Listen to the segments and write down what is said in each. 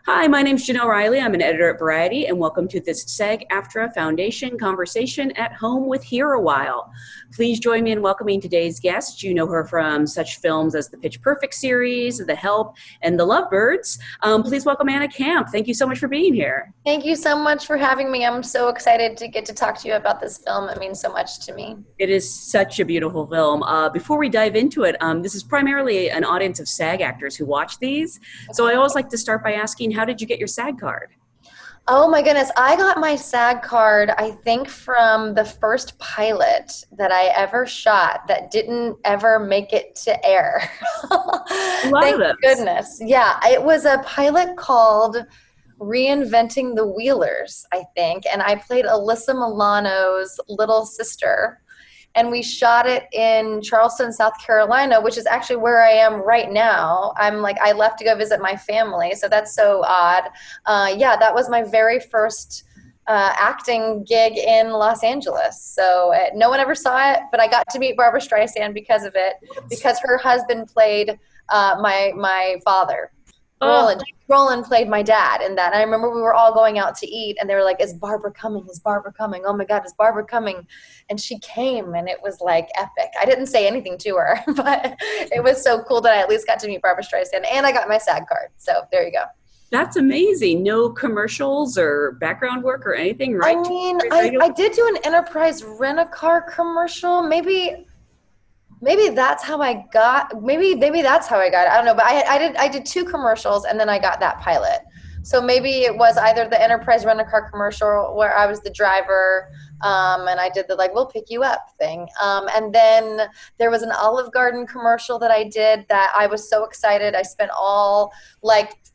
Hi, my name's Jenelle Riley. I'm an editor at Variety, and welcome to this SAG-AFTRA Foundation conversation at home with Here a While. Please join me in welcoming today's guest. You know her from such films as the Pitch Perfect series, The Help, and The Lovebirds. Please welcome Anna Camp. Thank you so much for being here. Thank you so much for having me. I'm so excited to get to talk to you about this film. It means so much to me. It is such a beautiful film. Before we dive into it, this is primarily an audience of SAG actors who watch these. So I always like to start by asking, how did you get your SAG card? Oh my goodness, I got my SAG card, I think, from the first pilot that I ever shot that didn't ever make it to air. Thank goodness. Yeah, it was a pilot called Reinventing the Wheelers, I think, and I played Alyssa Milano's little sister. And we shot it in Charleston, South Carolina, which is actually where I am right now. I left to go visit my family, so that's so odd. Yeah, that was my very first acting gig in Los Angeles. So no one ever saw it, but I got to meet Barbara Streisand because of it, because her husband played my father. Roland played my dad in that. And I remember we were all going out to eat, and they were like, "Is Barbara coming? Is Barbara coming? Oh my God, is Barbara coming?" And she came, and it was like epic. I didn't say anything to her, but it was so cool that I at least got to meet Barbara Streisand, and I got my SAG card. So there you go. That's amazing. No commercials or background work or anything, right? I mean, I did do an Enterprise Rent-A-Car commercial. Maybe that's how I got. Maybe that's how I got it. I don't know. But I did two commercials, and then I got that pilot. So maybe it was either the Enterprise Rent-A-Car commercial where I was the driver, and I did the "we'll pick you up" thing. And then there was an Olive Garden commercial that I did that I was so excited. I spent all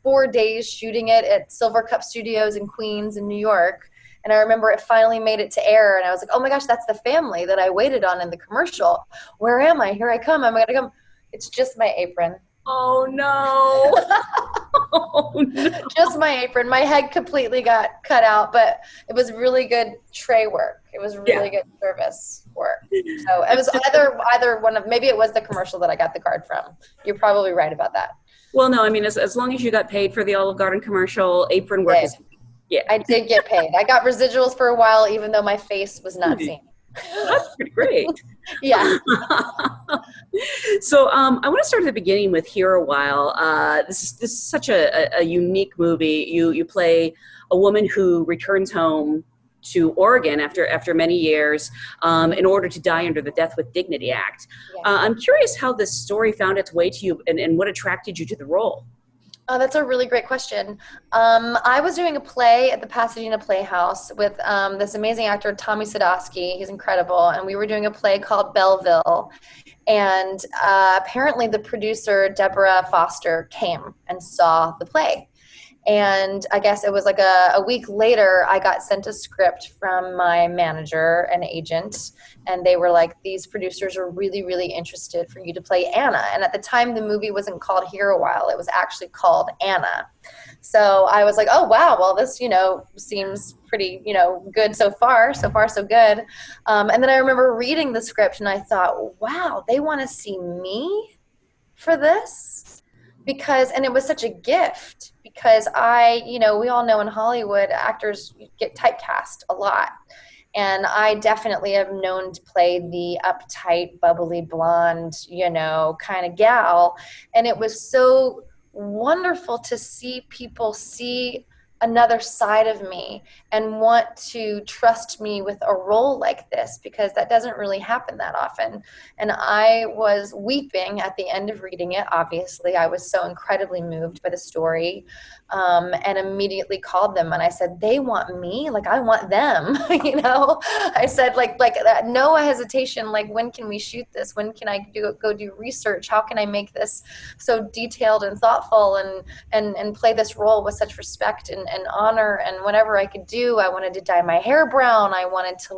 4 days shooting it at Silver Cup Studios in Queens in New York. And I remember it finally made it to air, and I was like, "Oh my gosh, that's the family that I waited on in the commercial. Where am I? Here I come. I'm going to come." It's just my apron. Oh, no. Oh, no. Just my apron. My head completely got cut out, but it was really good tray work. It was really good service work. So it was either one of, maybe it was the commercial that I got the card from. You're probably right about that. Well, no, I mean, as long as you got paid for the Olive Garden commercial, apron work is... Yeah, I did get paid. I got residuals for a while, even though my face was not seen. That's pretty great. Yeah. So I want to start at the beginning with Here a While. This is such a unique movie. You play a woman who returns home to Oregon after many years in order to die under the Death with Dignity Act. Yeah. I'm curious how this story found its way to you and what attracted you to the role. Oh, that's a really great question. I was doing a play at the Pasadena Playhouse with this amazing actor, Tommy Sadowski. He's incredible. And we were doing a play called Belleville. And apparently the producer, Deborah Foster, came and saw the play. And I guess it was like a week later, I got sent a script from my manager and agent, and they were like, "These producers are really, really interested for you to play Anna." And at the time, the movie wasn't called Here a While. It was actually called Anna. So I was like, "Oh, wow, well, this, seems pretty, good so far. So far, so good." And then I remember reading the script, and I thought, wow, they want to see me for this? And it was such a gift. Because we all know in Hollywood, actors get typecast a lot. And I definitely have known to play the uptight, bubbly, blonde, kind of gal. And it was so wonderful to see people see another side of me and want to trust me with a role like this, because that doesn't really happen that often. And I was weeping at the end of reading it. Obviously, I was so incredibly moved by the story, and immediately called them and I said, "They want me, I want them." I said, no hesitation, when can we shoot this? When can I go do research? How can I make this so detailed and thoughtful and play this role with such respect and honor? And whatever I could do, I wanted to dye my hair brown. I wanted to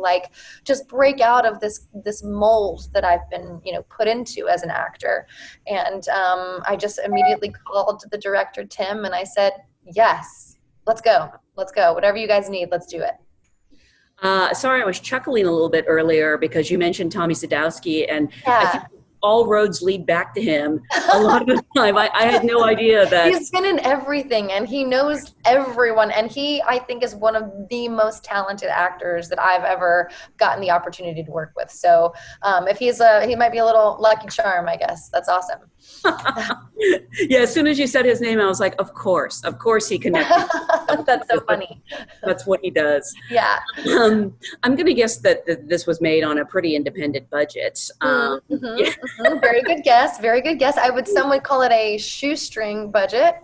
just break out of this mold that I've been put into as an actor. And I just immediately called the director, Tim, and I said, "Yes, let's go. Whatever you guys need, let's do it." Sorry, I was chuckling a little bit earlier because you mentioned Tommy Sadowski, and I think all roads lead back to him a lot of the time. I had no idea that. He's been in everything, and he knows everyone, and he, I think, is one of the most talented actors that I've ever gotten the opportunity to work with. So if he might be a little lucky charm, I guess. That's awesome. Yeah, as soon as you said his name, I was like, of course he connected. That's so funny. That's what he does. Yeah. I'm going to guess that this was made on a pretty independent budget. Very good guess. Very good guess. Some would call it a shoestring budget.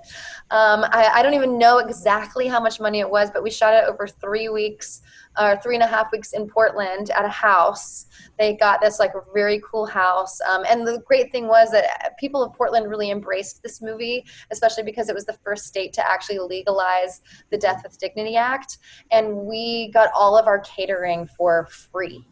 I don't even know exactly how much money it was, but we shot it over 3 weeks or 3.5 weeks in Portland at a house. They got this like very cool house. And the great thing was that people of Portland really embraced this movie, especially because it was the first state to actually legalize the Death with Dignity Act. And we got all of our catering for free.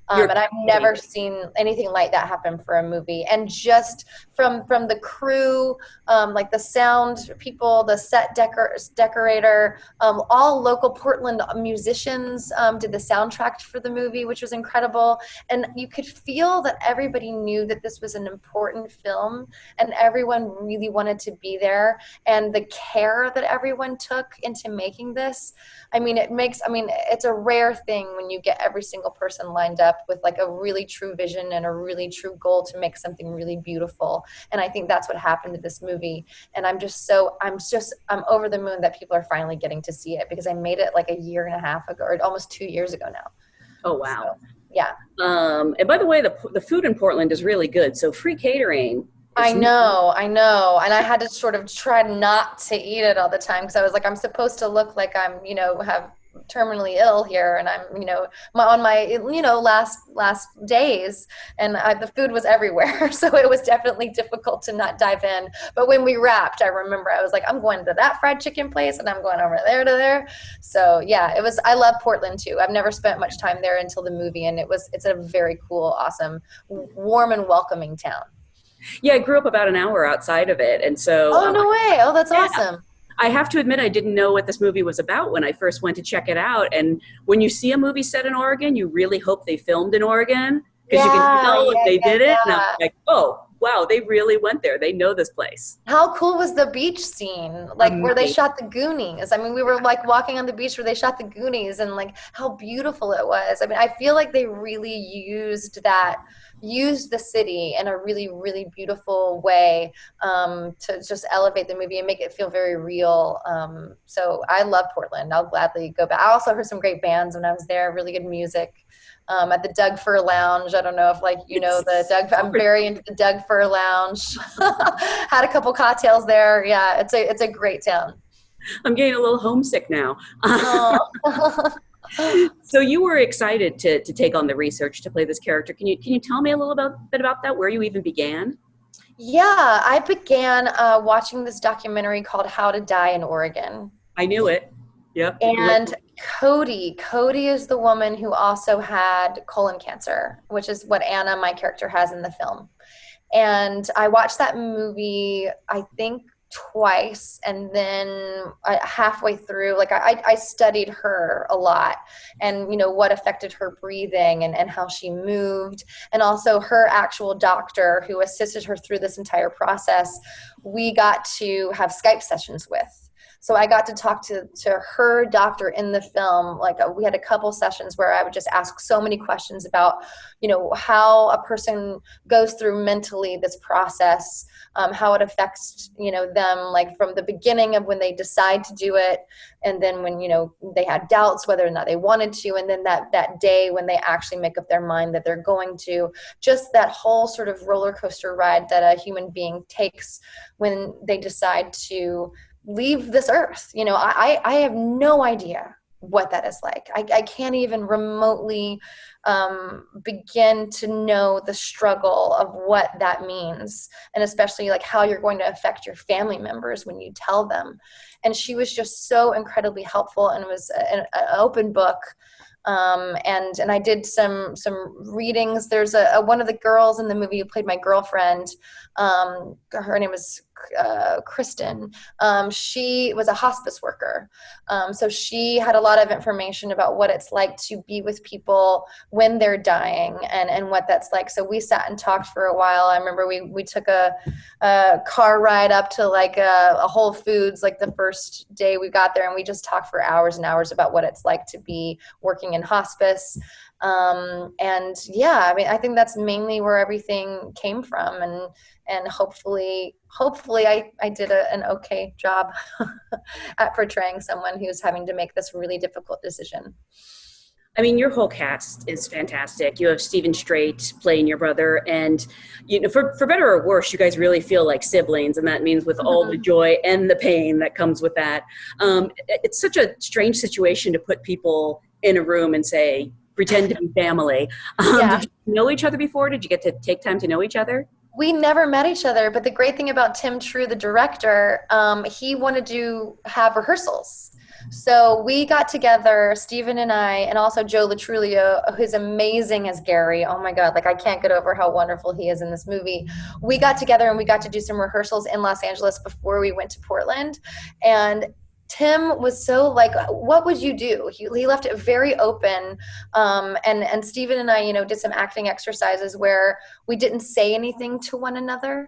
And I've never seen anything like that happen for a movie. And just from the crew, like the sound people, the set decorator, all local Portland musicians did the soundtrack for the movie, which was incredible. And you could feel that everybody knew that this was an important film, and everyone really wanted to be there. And the care that everyone took into making this, it's a rare thing when you get every single person lined up with like a really true vision and a really true goal to make something really beautiful. And I think that's what happened to this movie. And I'm over the moon that people are finally getting to see it, because I made it like 1.5 years ago, or almost 2 years ago now. Oh, wow. So, yeah. And by the way, the food in Portland is really good. So free catering. I know. And I had to sort of try not to eat it all the time, because I was like, I'm supposed to look like I'm, have terminally ill here, and I'm, on my, last days, and the food was everywhere. So it was definitely difficult to not dive in. But when we wrapped, I remember I was like, I'm going to that fried chicken place, and I'm going over there to there. So yeah, I love Portland too. I've never spent much time there until the movie, and it's a very cool, awesome, warm and welcoming town. Yeah, I grew up about an hour outside of it, and so. Oh, no way! Oh, that's awesome. I have to admit, I didn't know what this movie was about when I first went to check it out. And when you see a movie set in Oregon, you really hope they filmed in Oregon, because you can tell if they did it. And I'm like, oh, wow, they really went there. They know this place. How cool was the beach scene? Like where they shot the Goonies. We were like walking on the beach where they shot the Goonies, and like how beautiful it was. I feel like they really used the city in a really, really beautiful way to just elevate the movie and make it feel very real. So I love Portland. I'll gladly go back. I also heard some great bands when I was there, really good music. At the Doug Fir Lounge. I don't know if the Doug, I'm very into the Doug Fir Lounge. Had a couple cocktails there. Yeah, it's a great town. I'm getting a little homesick now. So you were excited to take on the research to play this character. Can you tell me a little bit about that, where you even began? Yeah, I began watching this documentary called How to Die in Oregon. I knew it. Yep. And Cody is the woman who also had colon cancer, which is what Anna, my character, has in the film. And I watched that movie, I think, twice, and then halfway through, I studied her a lot, and what affected her breathing and how she moved, and also her actual doctor who assisted her through this entire process, we got to have Skype sessions with. So I got to talk to her doctor in the film. We had a couple sessions where I would just ask so many questions about, how a person goes through mentally this process, how it affects, them, from the beginning of when they decide to do it, and then when, they had doubts whether or not they wanted to, and then that day when they actually make up their mind that they're going to, just that whole sort of roller coaster ride that a human being takes when they decide to leave this earth. I have no idea what that is like. I can't even remotely begin to know the struggle of what that means, and especially how you're going to affect your family members when you tell them. And she was just so incredibly helpful, and it was an open book. And I did some readings. There's one of the girls in the movie who played my girlfriend. Her name is Kristen, she was a hospice worker. So she had a lot of information about what it's like to be with people when they're dying and what that's like. So we sat and talked for a while. I remember we took a car ride up to like a Whole Foods like the first day we got there, and we just talked for hours and hours about what it's like to be working in hospice. And yeah, I mean, I think that's mainly where everything came from, and hopefully I did an okay job at portraying someone who's having to make this really difficult decision. I mean, your whole cast is fantastic. You have Stephen Strait playing your brother, and for better or worse, you guys really feel like siblings, and that means with all the joy and the pain that comes with that. It's such a strange situation to put people in a room and say, pretend to be family. Yeah. Did you know each other before? Did you get to take time to know each other? We never met each other, but the great thing about Tim True, the director, he wanted to have rehearsals. So we got together, Stephen and I, and also Joe Latrulio, who's amazing as Gary. Oh my God, like I can't get over how wonderful he is in this movie. We got together and we got to do some rehearsals in Los Angeles before we went to Portland. And Tim was so like, what would you do? He left it very open. And Stephen and I, did some acting exercises where we didn't say anything to one another.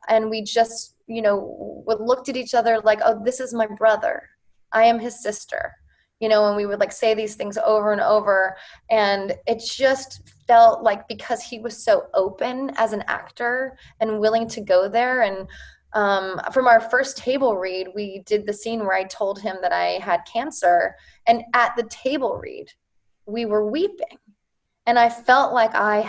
And we just, looked at each other like, oh, this is my brother. I am his sister, and we would like say these things over and over. And it just felt like, because he was so open as an actor and willing to go there. And from our first table read, we did the scene where I told him that I had cancer. And at the table read, we were weeping. And I felt like I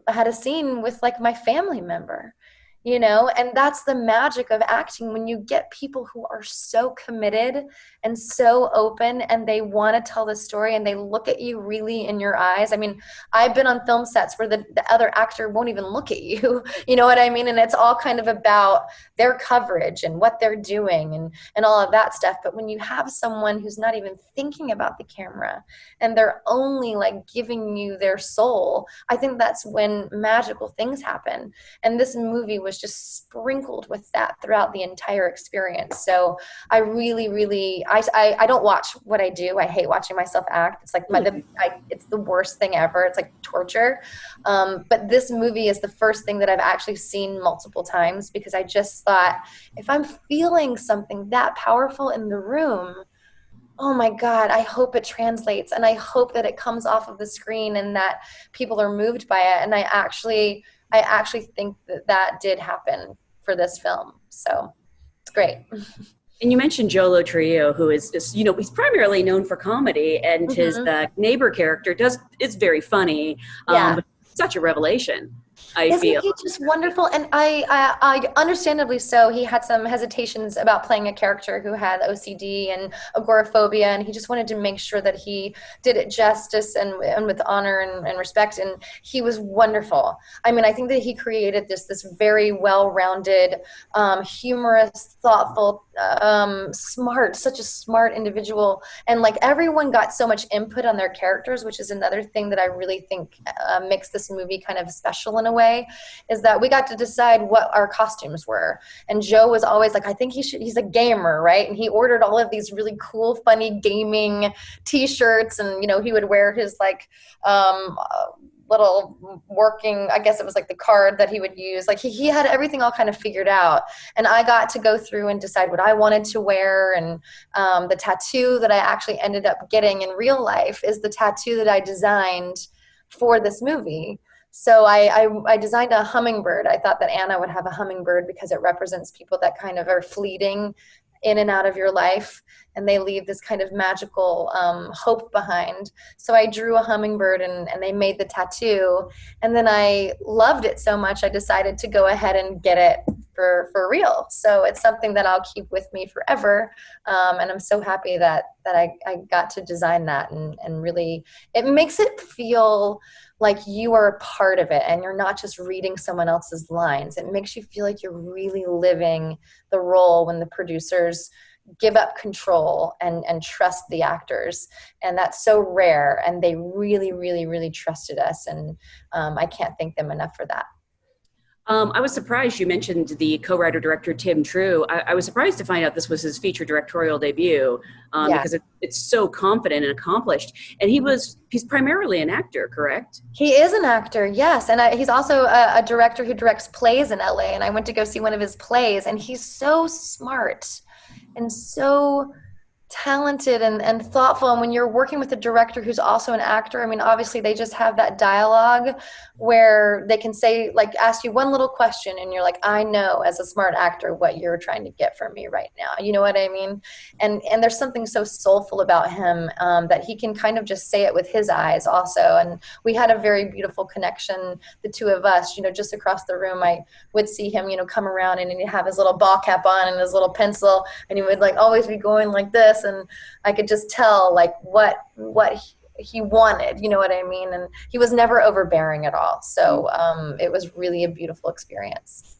had a scene with like my family member. And that's the magic of acting, when you get people who are so committed and so open, and they want to tell the story, and they look at you really in your eyes. I mean, I've been on film sets where the other actor won't even look at you, you know what I mean? And it's all kind of about their coverage and what they're doing and all of that stuff. But when you have someone who's not even thinking about the camera, and they're only like giving you their soul, I think that's when magical things happen. And this movie was just sprinkled with that throughout the entire experience. So I really, really, I don't watch what I do. I hate watching myself act. It's like it's the worst thing ever. It's like torture. But this movie is the first thing that I've actually seen multiple times, because I just thought, if I'm feeling something that powerful in the room, oh my God, I hope it translates, and I hope that it comes off of the screen and that people are moved by it. And I actually think that did happen for this film. So it's great. And you mentioned Joe Latrulio, who is he's primarily known for comedy, and his neighbor character is very funny. Yeah. But such a revelation. Isn't he just wonderful? And I understandably so, he had some hesitations about playing a character who had OCD and agoraphobia, and he just wanted to make sure that he did it justice and with honor and respect, and he was wonderful. I mean, I think that he created this very well-rounded, humorous, thoughtful, such a smart individual, and like everyone got so much input on their characters, which is another thing that I really think makes this movie kind of special in a way, is that we got to decide what our costumes were. And Joe was always like, I think he's a gamer, right? And he ordered all of these really cool, funny gaming t-shirts, and he would wear his like little working, I guess it was like the card that he would use. Like he had everything all kind of figured out. And I got to go through and decide what I wanted to wear. And the tattoo that I actually ended up getting in real life is the tattoo that I designed for this movie. So I designed a hummingbird. I thought that Anna would have a hummingbird because it represents people that kind of are fleeting in and out of your life, and they leave this kind of magical hope behind. So I drew a hummingbird, and they made the tattoo. And then I loved it so much, I decided to go ahead and get it for real. So it's something that I'll keep with me forever. And I'm so happy that I got to design that, and really, it makes it feel like you are a part of it and you're not just reading someone else's lines. It makes you feel like you're really living the role when the producers give up control and trust the actors. And that's so rare. And they really, really, really trusted us. And I can't thank them enough for that. I was surprised you mentioned the co-writer director Tim True. I was surprised to find out this was his feature directorial debut, Yeah. because it's so confident and accomplished. And he's primarily an actor, correct? He is an actor, yes. And he's also a director who directs plays in LA. And I went to go see one of his plays, and he's so smart and so talented and thoughtful. And when you're working with a director who's also an actor, I mean, obviously they just have that dialogue where they can say, like, ask you one little question and you're like, I know as a smart actor what you're trying to get from me right now. You know what I mean? And there's something so soulful about him, that he can kind of just say it with his eyes also. And we had a very beautiful connection, the two of us, just across the room. I would see him, come around, and he'd have his little ball cap on and his little pencil, and he would like always be going like this. And I could just tell like what he wanted, you know what I mean? And he was never overbearing at all. So it was really a beautiful experience.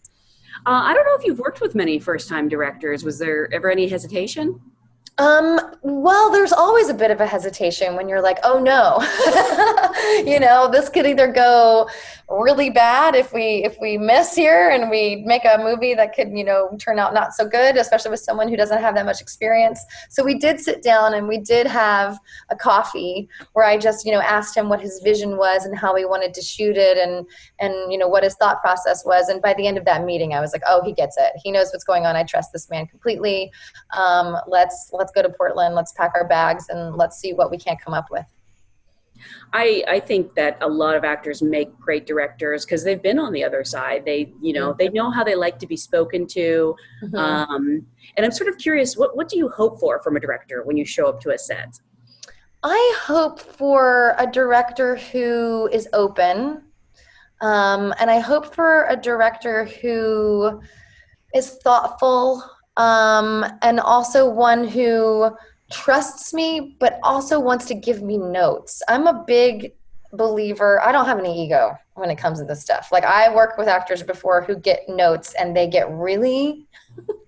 I don't know if you've worked with many first-time directors. Was there ever any hesitation? Well, there's always a bit of a hesitation when you're like, oh no, this could either go really bad if we miss here and we make a movie that could, turn out not so good, especially with someone who doesn't have that much experience. So we did sit down and we did have a coffee where I just, asked him what his vision was and how he wanted to shoot it and what his thought process was. And by the end of that meeting, I was like, oh, he gets it. He knows what's going on. I trust this man completely. Let's go to Portland. Let's pack our bags and let's see what we can come up with. I think that a lot of actors make great directors because they've been on the other side. They know how they like to be spoken to. Mm-hmm. And I'm sort of curious, what do you hope for from a director when you show up to a set? I hope for a director who is open. And I hope for a director who is thoughtful, and also one who trusts me, but also wants to give me notes. I'm a big believer. I don't have any ego when it comes to this stuff. Like, I work with actors before who get notes and they get really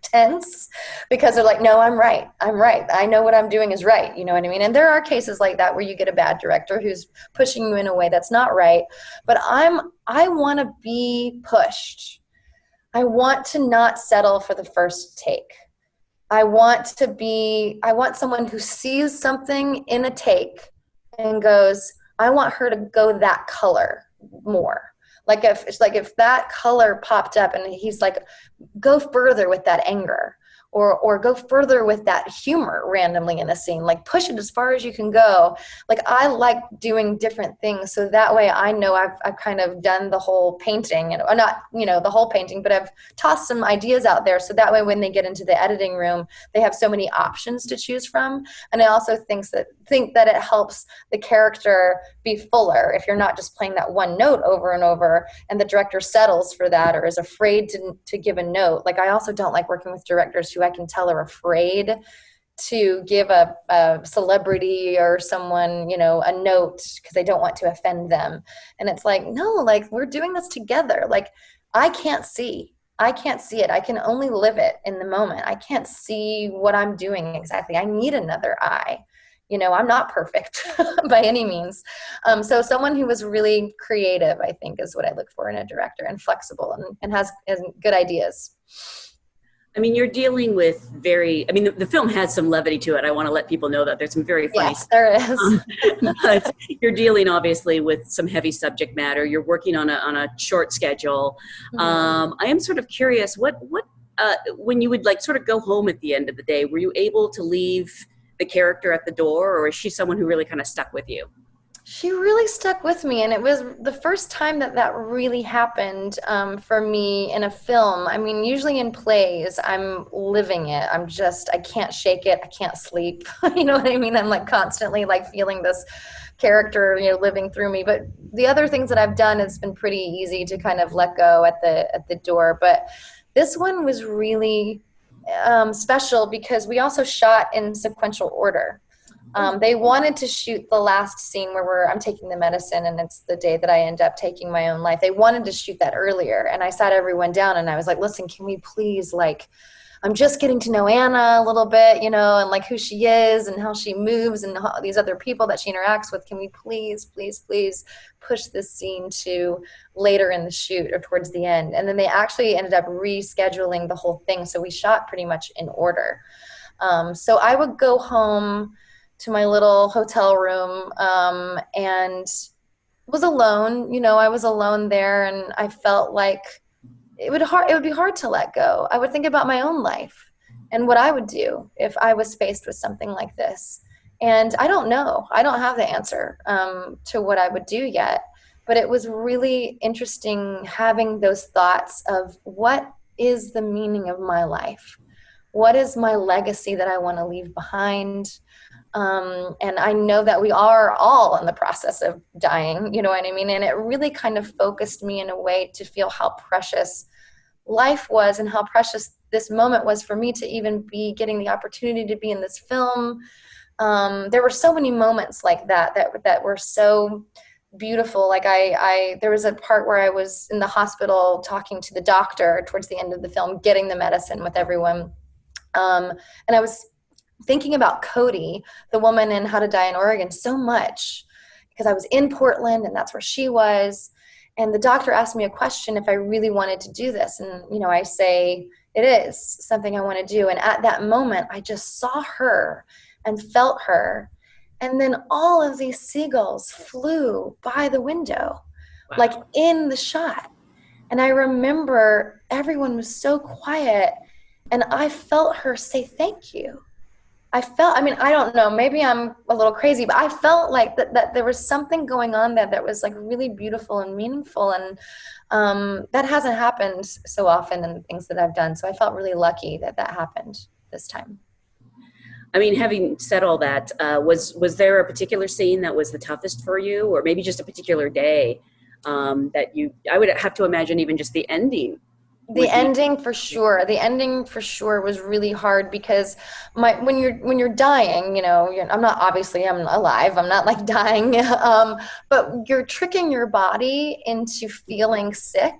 tense because they're like, no, I'm right. I know what I'm doing is right. You know what I mean? And there are cases like that where you get a bad director who's pushing you in a way that's not right. But I want to be pushed. I want to not settle for the first take. I want someone who sees something in a take and goes, I want her to go that color more. Like if that color popped up and he's like, go further with that anger, or go further with that humor randomly in a scene, like push it as far as you can go. Like, I like doing different things. So that way I know I've kind of done the whole painting, and not, the whole painting, but I've tossed some ideas out there. So that way when they get into the editing room, they have so many options to choose from. And I also think that it helps the character be fuller if you're not just playing that one note over and over and the director settles for that or is afraid to give a note. Like, I also don't like working with directors who I can tell are afraid to give a celebrity or someone, a note because they don't want to offend them. And it's like, no, like, we're doing this together. Like, I can't see it. I can only live it in the moment. I can't see what I'm doing exactly. I need another eye. I'm not perfect by any means. So someone who was really creative, I think, is what I look for in a director, and flexible and has good ideas. I mean, you're dealing with the film has some levity to it. I want to let people know that there's some very funny stuff. Yes, there is. But you're dealing obviously with some heavy subject matter. You're working on a short schedule. Mm-hmm. I am sort of curious, when you would like sort of go home at the end of the day, were you able to leave the character at the door, or is she someone who really kind of stuck with you? She really stuck with me, and it was the first time that really happened for me in a film. I mean, usually in plays, I'm living it. I can't shake it. I can't sleep. You know what I mean? I'm like constantly like feeling this character, living through me. But the other things that I've done, it's been pretty easy to kind of let go at the door. But this one was really special because we also shot in sequential order. They wanted to shoot the last scene where I'm taking the medicine and it's the day that I end up taking my own life. They wanted to shoot that earlier, and I sat everyone down and I was like, listen, can we please I'm just getting to know Anna a little bit, you know, and like who she is and how she moves and how these other people that she interacts with. Can we please, please, please push this scene to later in the shoot or towards the end? And then they actually ended up rescheduling the whole thing. So we shot pretty much in order. So I would go home to my little hotel room and was alone. You know, I was alone there, and I felt like it would be hard to let go. I would think about my own life and what I would do if I was faced with something like this. And I don't know. I don't have the answer to what I would do yet. But it was really interesting having those thoughts of what is the meaning of my life? What is my legacy that I want to leave behind? And I know that we are all in the process of dying, you know what I mean? And it really kind of focused me in a way to feel how precious life was and how precious this moment was for me to even be getting the opportunity to be in this film. There were so many moments like that were so beautiful. Like there was a part where I was in the hospital talking to the doctor towards the end of the film, getting the medicine with everyone. And I was thinking about Cody, the woman in How to Die in Oregon, so much because I was in Portland and that's where she was. And the doctor asked me a question if I really wanted to do this. And, you know, I say, it is something I want to do. And at that moment, I just saw her and felt her. And then all of these seagulls flew by the window, wow, like in the shot. And I remember everyone was so quiet. And I felt her say, thank you. I don't know, maybe I'm a little crazy, but I felt like that there was something going on there that was like really beautiful and meaningful. And that hasn't happened so often in the things that I've done. So I felt really lucky that happened this time. I mean, having said all that, was there a particular scene that was the toughest for you, or maybe just a particular day I would have to imagine even just the ending? The ending for sure. The ending for sure was really hard because when you're dying, you know, I'm alive. I'm not like dying, but you're tricking your body into feeling sick.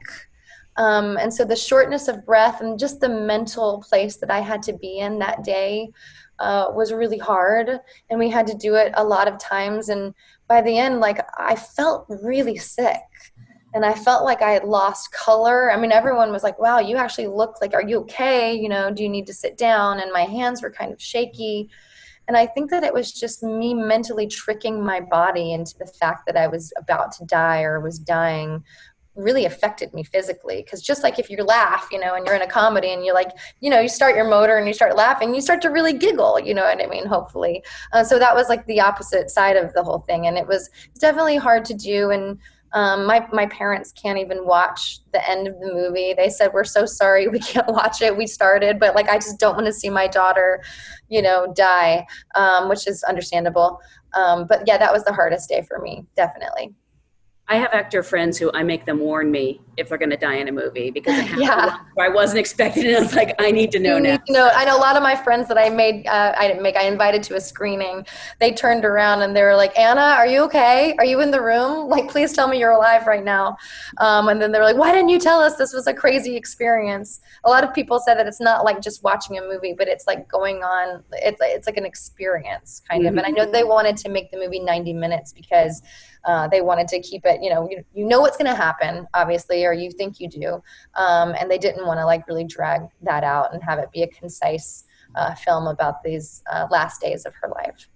And so the shortness of breath and just the mental place that I had to be in that day was really hard. And we had to do it a lot of times. And by the end, like I felt really sick. And I felt like I had lost color. I mean, everyone was like, wow, you actually look like, are you okay? You know, do you need to sit down? And my hands were kind of shaky. And I think that it was just me mentally tricking my body into the fact that I was about to die or was dying really affected me physically. Because just like if you laugh, you know, and you're in a comedy and you're like, you know, you start your motor and you start laughing, you start to really giggle, you know what I mean, hopefully. So that was like the opposite side of the whole thing. And it was definitely hard to do. And my parents can't even watch the end of the movie. They said, we're so sorry we can't watch it. We started, but like I just don't want to see my daughter, you know, die, which is understandable. But yeah, that was the hardest day for me, definitely. I have actor friends who I make them warn me if they're going to die in a movie because it happened where I wasn't expecting it. I was like, I need to know now. I know a lot of my friends that I invited to a screening. They turned around and they were like, Anna, are you okay? Are you in the room? Like, please tell me you're alive right now. And then they were like, why didn't you tell us? This was a crazy experience. A lot of people said that it's not like just watching a movie, but it's like going on. It's like an experience kind of. And I know they wanted to make the movie 90 minutes because they wanted to keep it, you know what's going to happen, obviously, or you think you do. And they didn't want to like really drag that out and have it be a concise film about these last days of her life.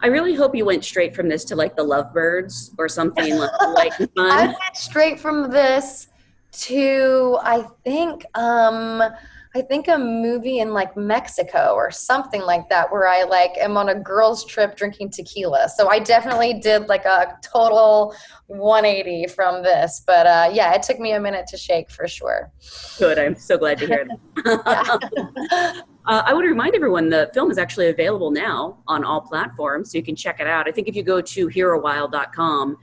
I really hope you went straight from this to like The Lovebirds or something like fun. I went straight from this to, I think a movie in like Mexico or something like that where I like am on a girls trip drinking tequila. So I definitely did like a total 180 from this. But yeah, it took me a minute to shake for sure. Good. I'm so glad to hear that. I would remind everyone the film is actually available now on all platforms, so you can check it out. I think if you go to hereawhile.com,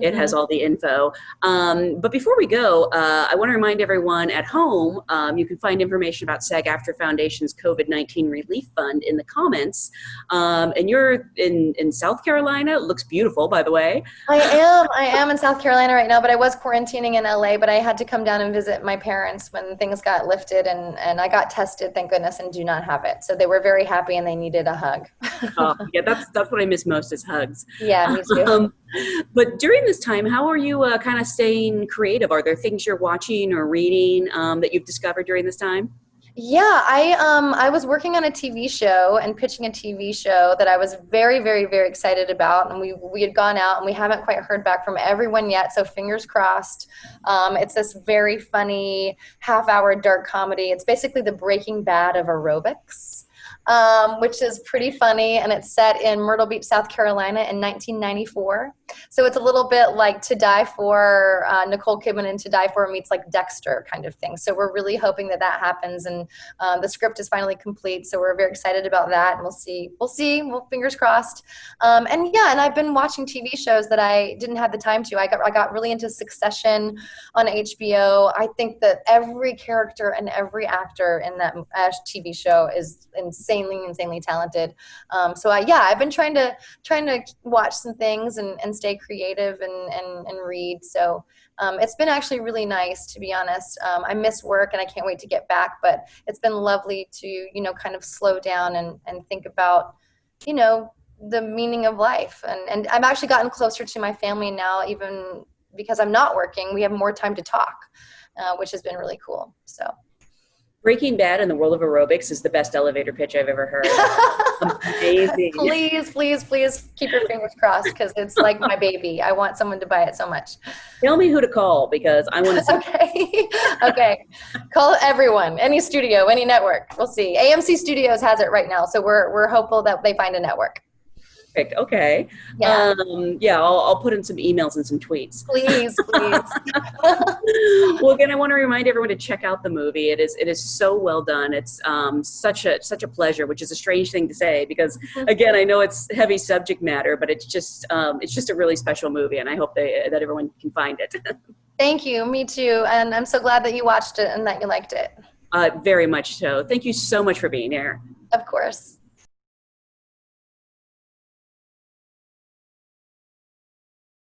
It has all the info. But before we go, I want to remind everyone at home, you can find information about SAG-AFTRA Foundation's COVID-19 Relief Fund in the comments. And you're in South Carolina. It looks beautiful, by the way. I am in South Carolina right now, but I was quarantining in LA, but I had to come down and visit my parents when things got lifted, and I got tested, thank goodness, and do not have it. So they were very happy and they needed a hug. Oh, yeah, that's what I miss most is hugs. Yeah, me too. But during this time, how are you kind of staying creative? Are there things you're watching or reading that you've discovered during this time? Yeah, I was working on a TV show and pitching a TV show that I was very, very, very excited about, and we had gone out and we haven't quite heard back from everyone yet, so fingers crossed. It's this very funny half-hour dark comedy. It's basically the Breaking Bad of aerobics. Which is pretty funny, and it's set in Myrtle Beach, South Carolina in 1994. So it's a little bit like To Die For, Nicole Kidman and To Die For meets like Dexter kind of thing. So we're really hoping that happens, and the script is finally complete. So we're very excited about that, and we'll see, fingers crossed. And I've been watching TV shows that I didn't have the time to. I got really into Succession on HBO. I think that every character and every actor in that TV show is insanely talented. I've been trying to watch some things and stay creative and read. So it's been actually really nice, to be honest. I miss work and I can't wait to get back, but it's been lovely to, kind of slow down and think about, the meaning of life. And I've actually gotten closer to my family now, even because I'm not working. We have more time to talk, which has been really cool. So. Breaking Bad in the world of aerobics is the best elevator pitch I've ever heard. Amazing. Please keep your fingers crossed, because it's like my baby. I want someone to buy it so much. Tell me who to call, because I want to see. Okay. Call everyone, any studio, any network. We'll see. AMC Studios has it right now, so we're hopeful that they find a network. Perfect. Okay. Yeah. I'll put in some emails and some tweets. Please. Well, again, I want to remind everyone to check out the movie. It is so well done. It's such a pleasure, which is a strange thing to say, because again, I know it's heavy subject matter, but it's just a really special movie, and I hope that everyone can find it. Thank you. Me too. And I'm so glad that you watched it and that you liked it. Very much so. Thank you so much for being here. Of course.